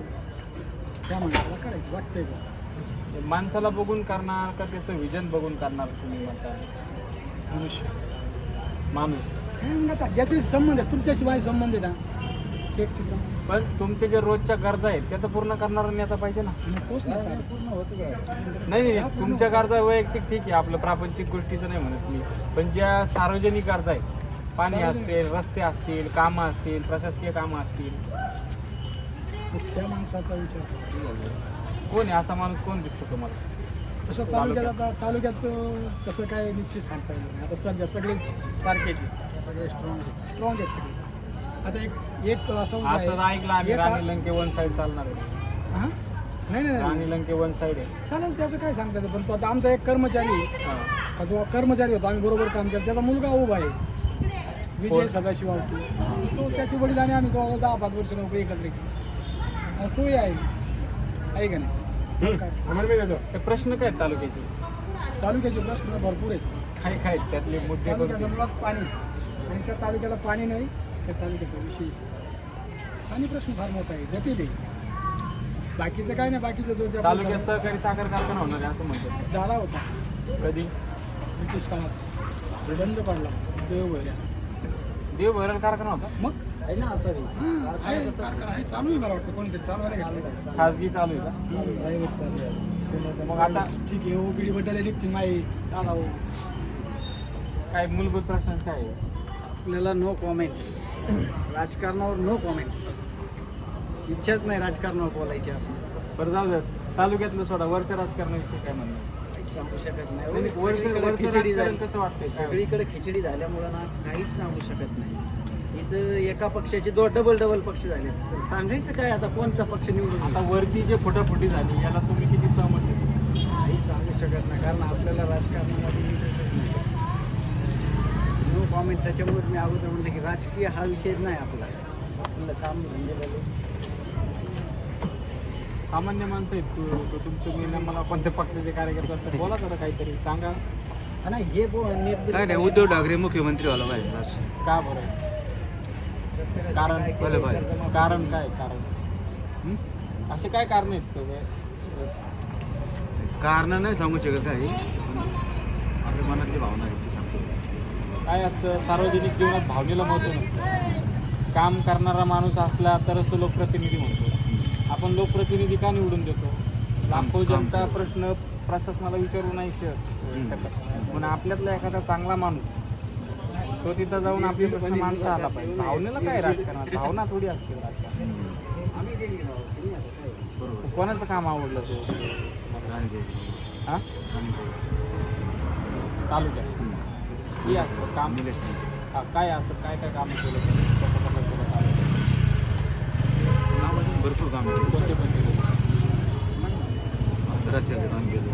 त्या माणसाला करायचं, वाटतंय का माणसाला बघून करणार का त्याचं विजन बघून करणार तुम्ही मतदान? माणूस मग आता ज्याचे संबंध आहे, तुमच्याशी माझे संबंध आहे ना, सेटशी संबंध, पण तुमचे जे रोजच्या गरजा आहेत त्या तर पूर्ण करणारा नेता पाहिजे ना. तोच नाही पूर्ण होतं. नाही, तुमच्या गरजा वैयक्तिक ठीक आहे, आपलं प्रापंचिक गोष्टीचं नाही म्हणत मी, पण ज्या सार्वजनिक गरजा आहेत, पाणी असतील, रस्ते असतील, कामं असतील, प्रशासकीय कामं असतील, त्या माणसाचा विचार कोण आहे असा माणूस? कोण दिसतो तुम्हाला तसं तालुक्यात तसं काय निश्चित सांगता येईल नाही. आता सध्या सगळे सारखेच आहेत, सगळे स्ट्रॉंग आहेत सगळे. आता एक असं असं ऐकलं आम्ही राणी लंके वन साईड चालणार आहे. हां, नाही राणी लंके वन साईड आहे, चालेल, त्याचं काय सांगता येतं. पण तो आता आमचा एक कर्मचारी आहे, का जो कर्मचारी होता, आम्ही बरोबर काम केलं, त्याचा मुलगा उभा आहे, विजय सदाशिव आवटे. तो त्याची वडील आणि आम्ही 10-5 वर्ष नोकरी एकत्र केली. तोही आहे का नाही? प्रश्न काय आहेत तालुक्याचे? तालुक्याचे प्रश्न भरपूर आहेत. काय काय आहेत त्यातले मुद्दे? तालुक्याला मुळात पाणी, आणि त्या तालुक्याला पाणी नाही, त्या तालुक्याचा विषय पाणी प्रश्न फार मोठा आहे, जटिल आहे. बाकीचं काय नाही, बाकीचं जो तालुक्यात सहकारी साखर कारखाना होणार आहे असं म्हणतात. झाला होता कधी? ब्रिटिश काळात, बंद पडला. देव भैरल कारखाना होता. मग आहे ना आता चालू आहे, मला वाटतं कोणीतरी चालवायला घालून खाजगी चालू आहे का? मग आता ठीक आहे, ओपीडी बद्दल निघतील माई दादा. काय मूलभूत प्रश्न काय आहे? आपल्याला नो कॉमेंट्स, राजकारणावर नो कॉमेंट्स, इच्छाच नाही राजकारणावर बोलायची. आपण बरं जाऊ द्या, तालुक्यातलं सोडा, वरच्या राजकारणाविषयी काय म्हणणं? काहीच सांगू शकत नाही. वरचं खिचडी झाली, कसं वाटतंय? सगळीकडे खिचडी झाल्यामुळं ना काहीच सांगू शकत नाही. इथं एका पक्षाचे डबल पक्ष झाले, सांगायचं काय आता, कोणचा पक्ष निवडून? आता वरती जे फुटाफुटी झाली याला तुम्ही किती सहमत आहे? काहीच सांगू शकत नाही, कारण आपल्याला राजकारणामध्ये इंटरेस्टच नाही. No comment. त्याच्यामुळेच मी अगोदर म्हणलं की राजकीय हा विषयच नाही आपला. आपलं काम म्हणजे सामान्य माणसं आहेत तुमचं, मला कोणत्या पक्षाचे कार्यकर्ते असतात, बोला जरा काहीतरी सांगा. नाही, हे काय नाही, उद्धव ठाकरे मुख्यमंत्री व्हायला पाहिजे बस. का बरं? कारण कारण काय? कारण असे काय कारण आहेत? कारण नाही सांगू शकत काही, आपल्या मनातली भावना आहे ती सांगतो. काय असतं, सार्वजनिक जीवनात भावनेला महत्त्व नसतं. काम करणारा माणूस असला तरच तो लोकप्रतिनिधी म्हणतो. आपण लोकप्रतिनिधी का निवडून देतो? लाखो जनता प्रश्न प्रशासनाला विचारू नाही शकत, पण आपल्यातला एखादा चांगला माणूस तो तिथं जाऊन आपले प्रश्न मांडता आला पाहिजे. भावनेला काय राजकारणात, भावना थोडी असते राजकारणात. कोणाचं काम आवडलं तो हा तालुक्यात ही असतं काम हा, काय असं काय काय कामं केलं कसं कसं केलं तालुक्यात? भरपूर काम कोणते कोणते केलं? रस्त्याचं काम केलं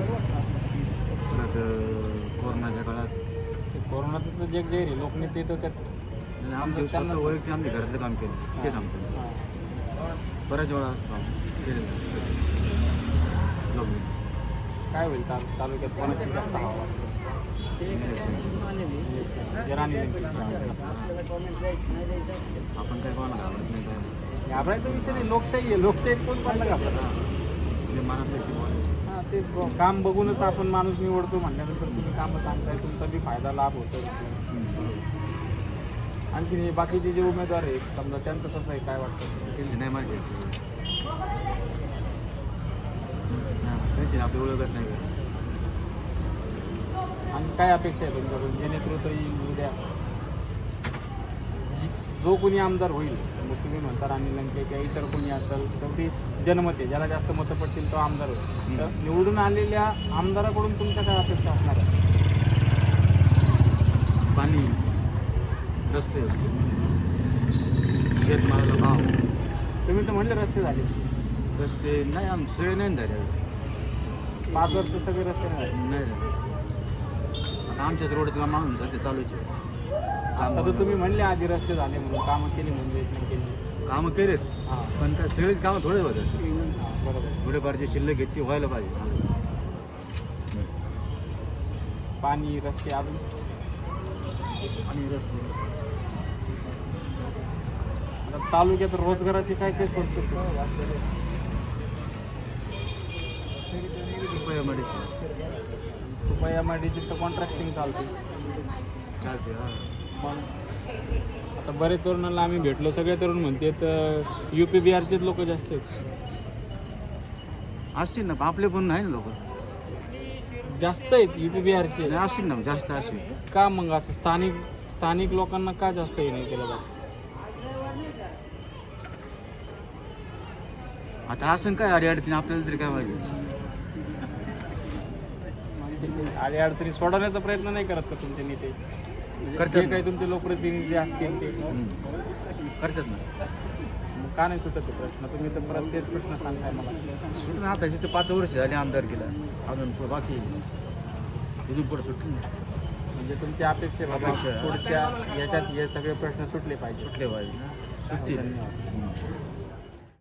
परत कोरोनाच्या काळात कोरोनाचं तर जग जे लोकनेते तर त्यात आमच्या स्वतः वैयक्तिक आम्ही घरातलं काम केलं ते सांगतो बऱ्याच वेळा काम केलं काय होईल तालुक्यात कोणाची जास्त हवा वाटते? राणी आपण काय कोणाला घालत नाही काय घाबरायचा विषय नाही. लोकशाही आहे, लोकशाहीत कोण कोणाला घाबरत? मनात हां तेच काम बघूनच आपण माणूस निवडतो म्हटल्यानंतर तुम्ही कामं सांगताय, तुमचा बी फायदा लाभ होतो. आणखी हे बाकीचे जे उमेदवार आहेत समजा त्यांचं कसं आहे काय वाटतं? त्यांची नाही माहिती त्यांची आपली ओळखच नाही का आणि काय अपेक्षा आहे तुमच्याकडून जे नेतृत्व येईल उद्या जो कोणी आमदार होईल, मग तुम्ही म्हणता राणी लंके किंवा इतर कोणी असेल शेवटी जनमत आहे, ज्याला जास्त मतं पडतील तो आमदार होईल. तर निवडून आलेल्या आमदाराकडून तुमच्या काय अपेक्षा असणार आहे? पाणी रस्ते शेतमालाला भाव तुम्ही तर म्हणले रस्ते झाले, रस्ते नाही सगळे नाही झाले 5 वर्ष सगळे रस्ते नाही झाले. नाही झाले आता आमच्याच रोडचं काम मागून सध्या चालूच आहे आता तर तुम्ही म्हणले आधी रस्ते झाले म्हणून कामं केली म्हणजे केली. कामं केलेत हां पण काय सगळेच कामं थोडे होतात हां बरोबर. थोडेफार जे शिल्लक घेतली व्हायला पाहिजे पाणी रस्ते अजून आणि रस्ते आता तालुक्यात रोजगाराचे काय काय सोर्सेस रुपयामध्ये सुपया MIDC तर कॉन्ट्रॅक्टिंग चालते. चालते हां पण आता बरेच तरुणांना आम्ही भेटलो, सगळे तरुण म्हणतात UP बिहारचेच लोक जास्त आहेत. असतील ना आपले पण नाही ना लोक जास्त आहेत UP बिहारचे असतील ना जास्त असतील का? मग असं स्थानिक लोकांना का जास्त हे नाही केलं जातं? आता असं काय अडीअडचणी आपल्याला तरी काय पाहिजे आणि अडचणी सोडवण्याचा प्रयत्न नाही करत का तुमचे नेते? जे काही तुमचे लोकप्रतिनिधी असतील ते करतात ना मग का नाही सुटत ते प्रश्न? तुम्ही तर परत तेच प्रश्न सांगताय मला. सुटून आता तिथे 5 वर्ष झाले आमदार केला अजून बाकी इथून पुढे सुटली म्हणजे तुमच्या अपेक्षा बाबा पुढच्या याच्यात हे सगळे प्रश्न सुटले पाहिजे. सुटले पाहिजे सुटतील